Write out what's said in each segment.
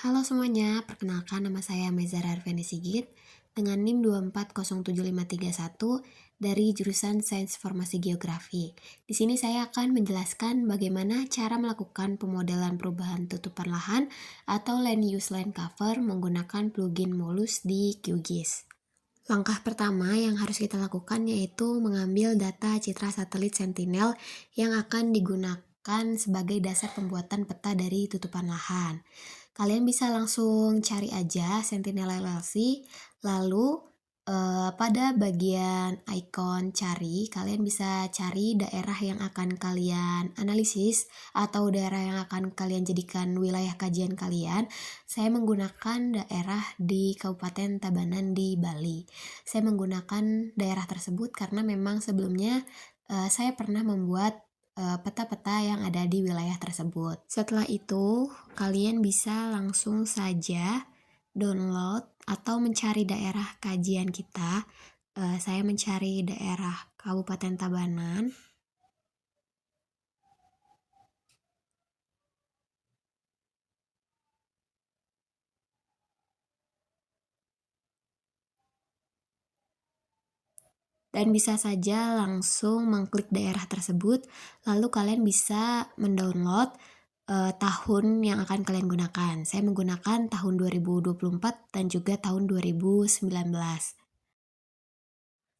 Halo semuanya, perkenalkan nama saya Mezara Arveni Sigit dengan NIM 2407531 dari jurusan Sains Formasi Geografi. Di sini saya akan menjelaskan bagaimana cara melakukan pemodelan perubahan tutupan lahan atau Land Use Land Cover menggunakan plugin Molus di QGIS. Langkah pertama yang harus kita lakukan yaitu mengambil data citra satelit Sentinel yang akan digunakan sebagai dasar pembuatan peta dari tutupan lahan. Kalian bisa langsung cari aja Sentinel LLC, lalu pada bagian ikon cari, kalian bisa cari daerah yang akan kalian analisis atau daerah yang akan kalian jadikan wilayah kajian kalian. Saya menggunakan daerah di Kabupaten Tabanan di Bali. Saya menggunakan daerah tersebut karena memang sebelumnya saya pernah membuat peta-peta yang ada di wilayah tersebut. Setelah itu, kalian bisa langsung saja download atau mencari daerah kajian kita. Saya mencari daerah Kabupaten Tabanan. Dan bisa saja langsung mengklik daerah tersebut, lalu kalian bisa mendownload tahun yang akan kalian gunakan. Saya menggunakan tahun 2024 dan juga tahun 2019.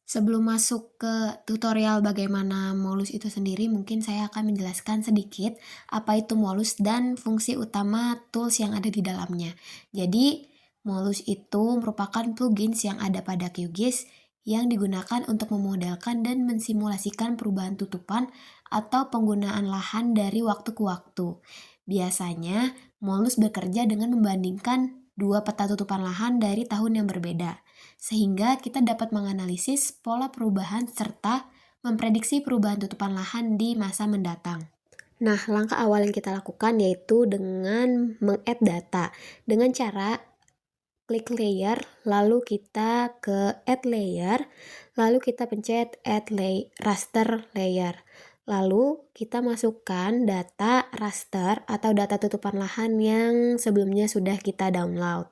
Sebelum masuk ke tutorial bagaimana Molus itu sendiri, mungkin saya akan menjelaskan sedikit apa itu Molus dan fungsi utama tools yang ada di dalamnya. Jadi, Molus itu merupakan plugins yang ada pada QGIS yang digunakan untuk memodelkan dan mensimulasikan perubahan tutupan atau penggunaan lahan dari waktu ke waktu. Biasanya, Molus bekerja dengan membandingkan dua peta tutupan lahan dari tahun yang berbeda, sehingga kita dapat menganalisis pola perubahan serta memprediksi perubahan tutupan lahan di masa mendatang. Nah, langkah awal yang kita lakukan yaitu dengan meng-add data dengan cara klik layer, lalu kita ke add layer, lalu kita pencet add raster layer. Lalu kita masukkan data raster atau data tutupan lahan yang sebelumnya sudah kita download.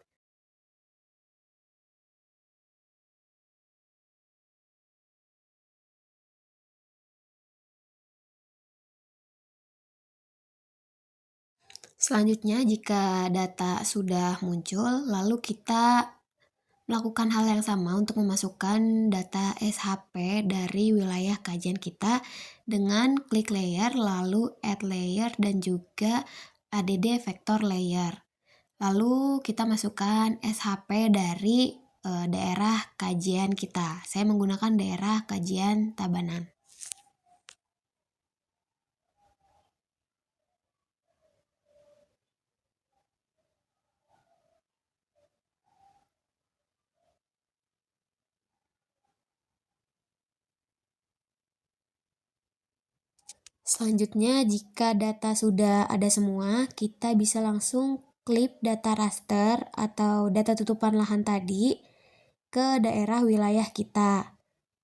Selanjutnya, jika data sudah muncul, lalu kita melakukan hal yang sama untuk memasukkan data SHP dari wilayah kajian kita dengan klik layer, lalu add layer, dan juga add vector layer. Lalu kita masukkan SHP dari daerah kajian kita. Saya menggunakan daerah kajian Tabanan. Selanjutnya, jika data sudah ada semua, kita bisa langsung klik data raster atau data tutupan lahan tadi ke daerah wilayah kita.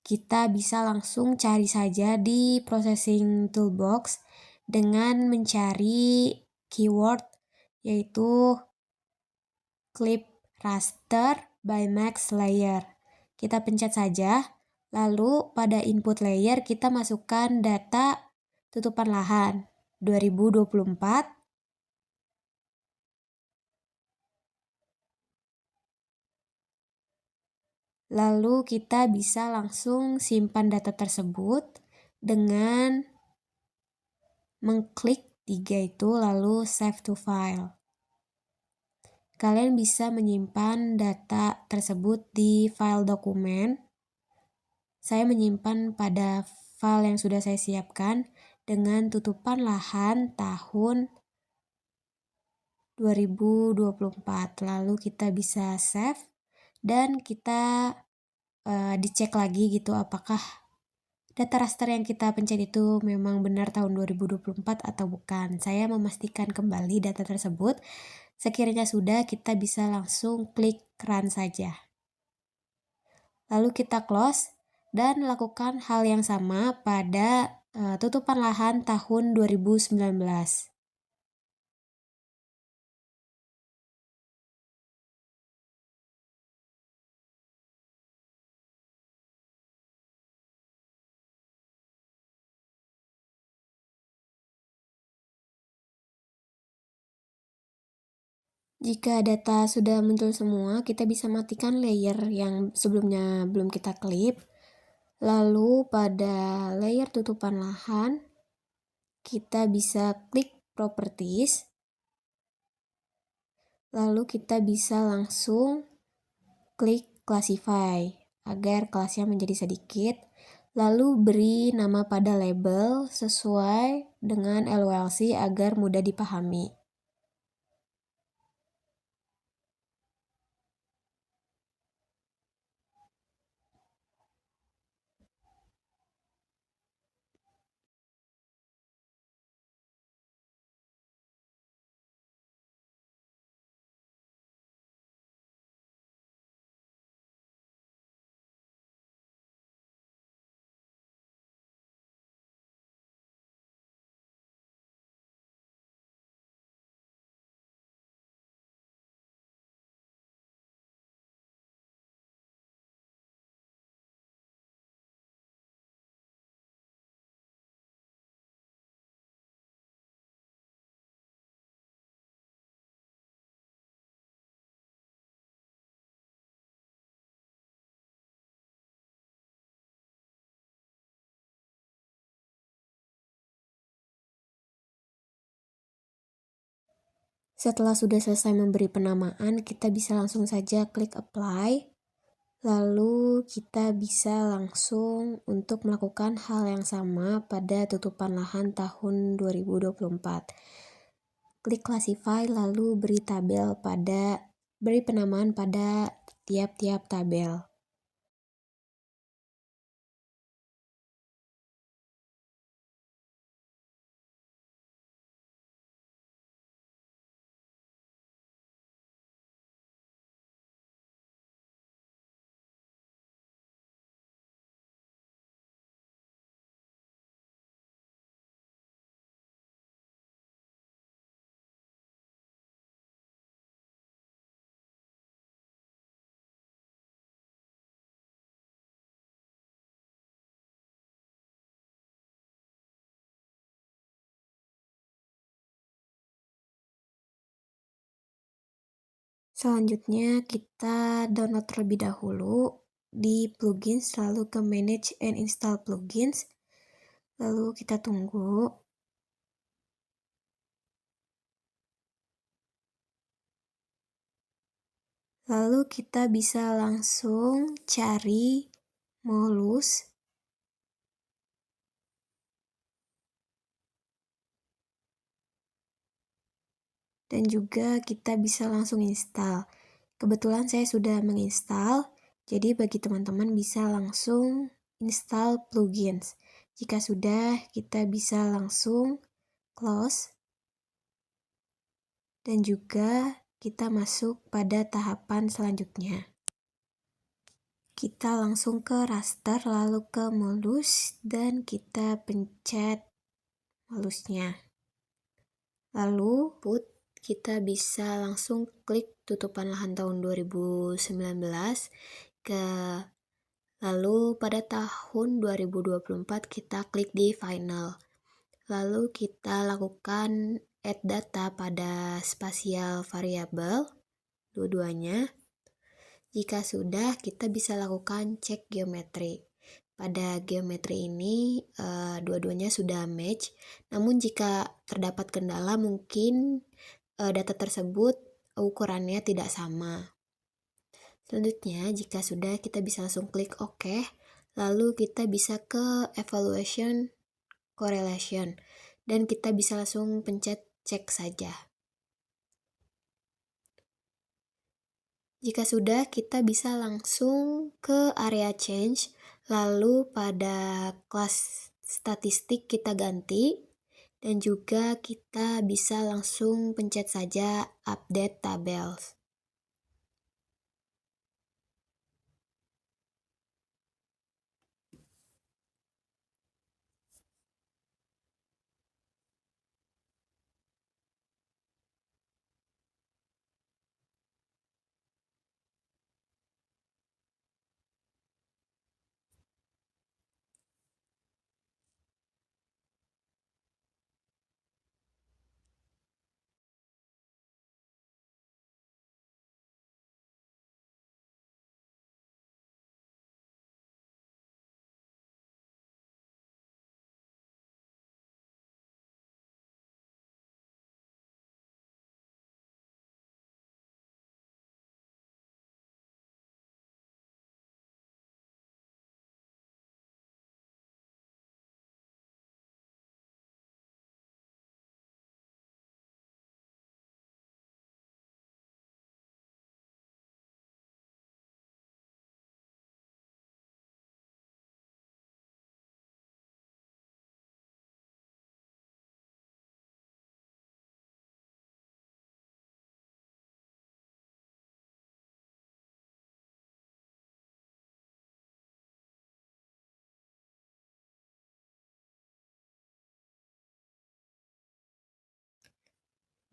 Kita bisa langsung cari saja di processing toolbox dengan mencari keyword yaitu clip raster by max layer. Kita pencet saja, lalu pada input layer kita masukkan data tutupan lahan 2024. Lalu kita bisa langsung simpan data tersebut dengan mengklik 3 itu lalu save to file. Kalian bisa menyimpan data tersebut di file dokumen. Saya menyimpan pada file yang sudah saya siapkan dengan tutupan lahan tahun 2024. Lalu kita bisa save dan kita dicek lagi gitu apakah data raster yang kita pencet itu memang benar tahun 2024 atau bukan. Saya memastikan kembali data tersebut. Sekiranya sudah, kita bisa langsung klik run saja. Lalu kita close dan lakukan hal yang sama pada tutupan lahan tahun 2019. Jika data sudah muncul semua, kita bisa matikan layer yang sebelumnya belum kita klip. Lalu pada layer tutupan lahan, kita bisa klik properties. Lalu kita bisa langsung klik classify agar kelasnya menjadi sedikit. Lalu beri nama pada label sesuai dengan LULC agar mudah dipahami. Setelah sudah selesai memberi penamaan, kita bisa langsung saja klik apply. Lalu kita bisa langsung untuk melakukan hal yang sama pada tutupan lahan tahun 2024. Klik classify lalu beri penamaan pada tiap-tiap tabel. Selanjutnya kita download terlebih dahulu di plugins, lalu ke manage and install plugins, lalu kita tunggu. Lalu kita bisa langsung cari Molus. Dan juga kita bisa langsung install. Kebetulan saya sudah menginstal, jadi bagi teman-teman bisa langsung install plugins. Jika sudah, kita bisa langsung close. Dan juga kita masuk pada tahapan selanjutnya. Kita langsung ke raster, lalu ke modus, dan kita pencet molusnya. Lalu kita bisa langsung klik tutupan lahan tahun 2019 lalu pada tahun 2024 kita klik di final. Lalu kita lakukan add data pada spasial variabel dua-duanya. Jika sudah, kita bisa lakukan cek geometri. Pada geometri ini dua-duanya sudah match. Namun jika terdapat kendala, mungkin data tersebut ukurannya tidak sama. Selanjutnya, jika sudah, kita bisa langsung klik OK. Lalu kita bisa ke evaluation correlation dan kita bisa langsung pencet cek saja. Jika sudah, kita bisa langsung ke area change, lalu pada kelas statistik kita ganti, dan juga kita bisa langsung pencet saja update tables.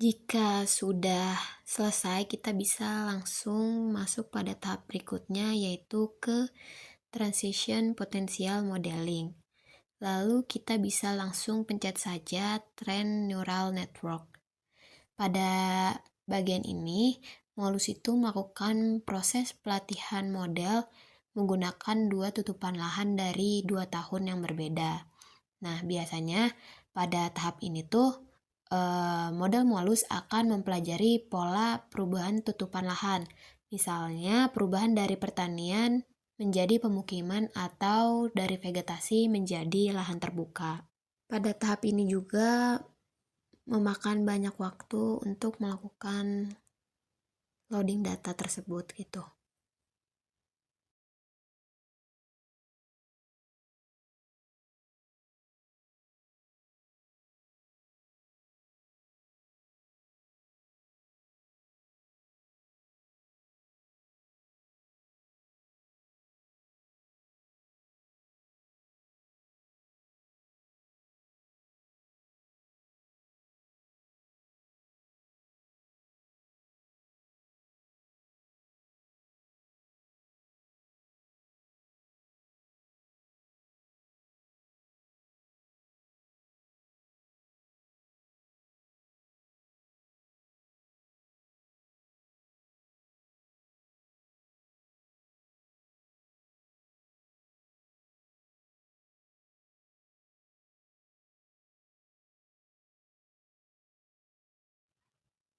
Jika sudah selesai, kita bisa langsung masuk pada tahap berikutnya, yaitu ke Transition Potential Modeling. Lalu kita bisa langsung pencet saja Train Neural Network. Pada bagian ini, Molus itu melakukan proses pelatihan model menggunakan dua tutupan lahan dari 2 tahun yang berbeda. Nah, biasanya pada tahap ini tuh model Molus akan mempelajari pola perubahan tutupan lahan. Misalnya, perubahan dari pertanian menjadi pemukiman atau dari vegetasi menjadi lahan terbuka. Pada tahap ini juga memakan banyak waktu untuk melakukan loading data tersebut gitu.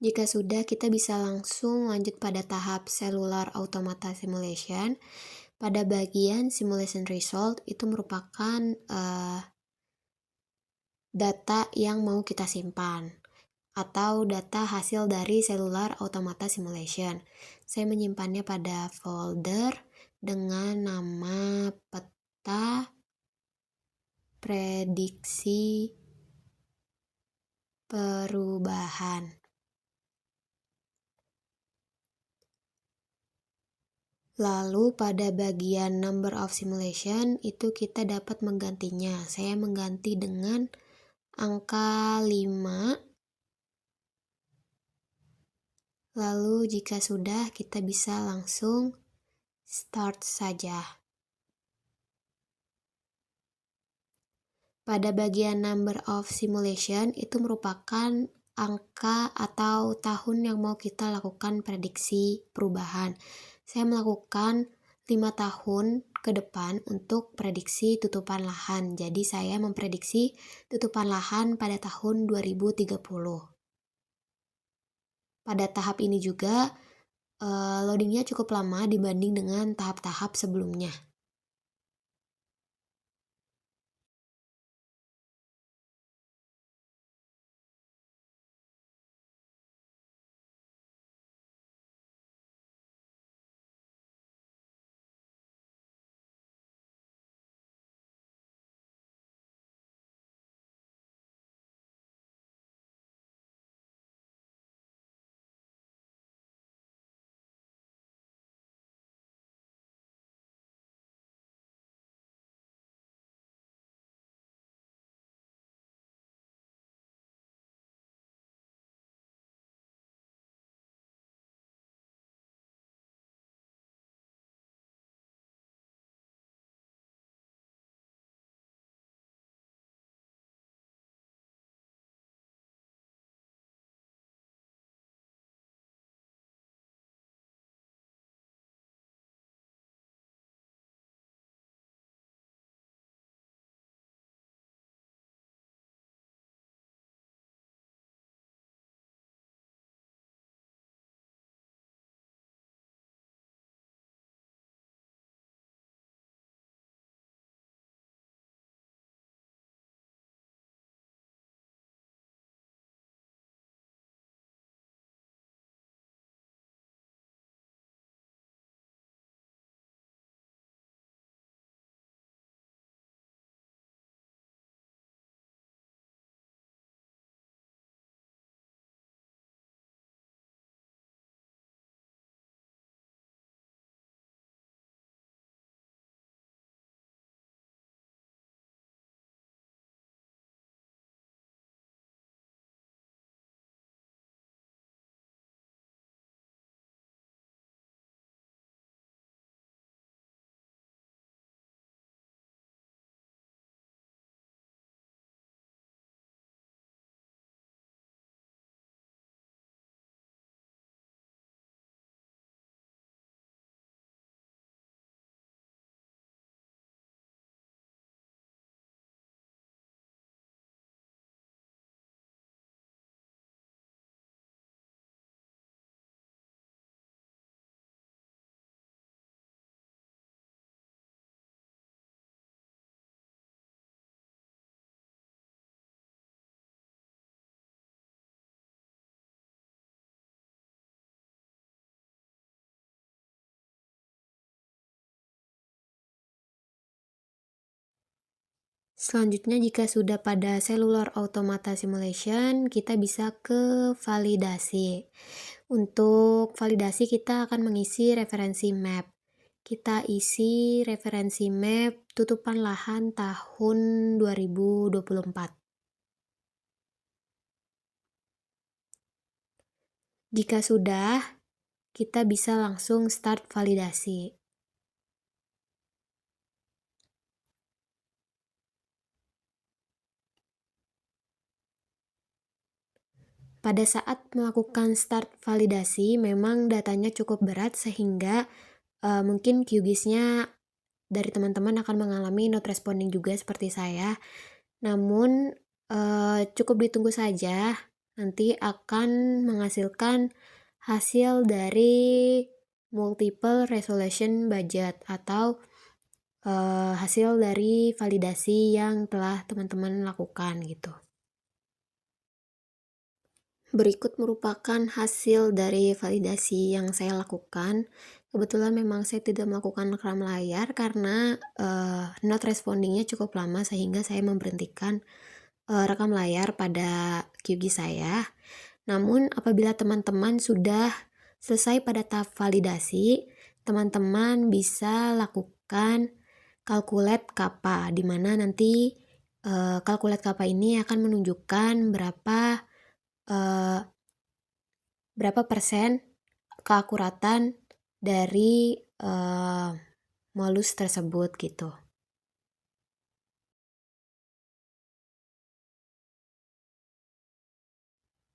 Jika sudah, kita bisa langsung lanjut pada tahap Cellular Automata Simulation. Pada bagian Simulation Result itu merupakan data yang mau kita simpan atau data hasil dari Cellular Automata Simulation. Saya menyimpannya pada folder dengan nama peta prediksi perubahan. Lalu pada bagian number of simulation itu kita dapat menggantinya. Saya mengganti dengan angka 5. Lalu jika sudah, kita bisa langsung start saja. Pada bagian number of simulation itu merupakan angka atau tahun yang mau kita lakukan prediksi perubahan. Saya melakukan 5 tahun ke depan untuk prediksi tutupan lahan. Jadi saya memprediksi tutupan lahan pada tahun 2030. Pada tahap ini juga loadingnya cukup lama dibanding dengan tahap-tahap sebelumnya. Selanjutnya, jika sudah pada Cellular Automata Simulation, kita bisa ke validasi. Untuk validasi, kita akan mengisi referensi map. Kita isi referensi map tutupan lahan tahun 2024. Jika sudah, kita bisa langsung start validasi. Pada saat melakukan start validasi, memang datanya cukup berat sehingga mungkin QGIS-nya dari teman-teman akan mengalami not responding juga seperti saya. Namun cukup ditunggu saja, nanti akan menghasilkan hasil dari multiple resolution budget atau hasil dari validasi yang telah teman-teman lakukan gitu. Berikut merupakan hasil dari validasi yang saya lakukan. Kebetulan memang saya tidak melakukan rekam layar karena not respondingnya cukup lama sehingga saya memberhentikan rekam layar pada QGIS saya. Namun apabila teman-teman sudah selesai pada tahap validasi, teman-teman bisa lakukan calculate kappa, di mana nanti calculate kappa ini akan menunjukkan berapa persen keakuratan dari modulus tersebut gitu.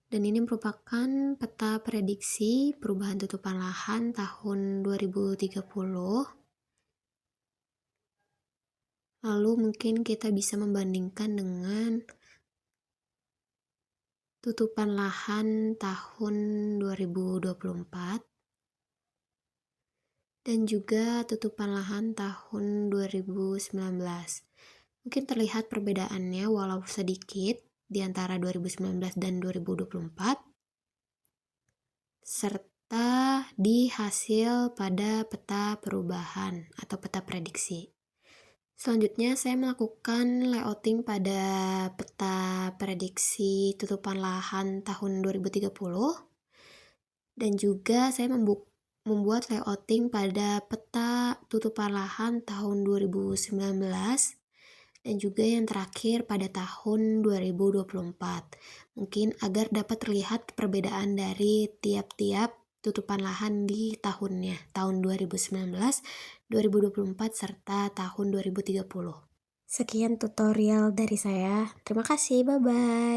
Dan ini merupakan peta prediksi perubahan tutupan lahan tahun 2030. Lalu mungkin kita bisa membandingkan dengan tutupan lahan tahun 2024 dan juga tutupan lahan tahun 2019. Mungkin terlihat perbedaannya walau sedikit di antara 2019 dan 2024 serta di hasil pada peta perubahan atau peta prediksi. Selanjutnya saya melakukan layouting pada peta prediksi tutupan lahan tahun 2030 dan juga saya membuat layouting pada peta tutupan lahan tahun 2019 dan juga yang terakhir pada tahun 2024. Mungkin agar dapat terlihat perbedaan dari tiap-tiap tutupan lahan di tahunnya, tahun 2019, 2024, serta tahun 2030. Sekian tutorial dari saya. Terima kasih, bye-bye.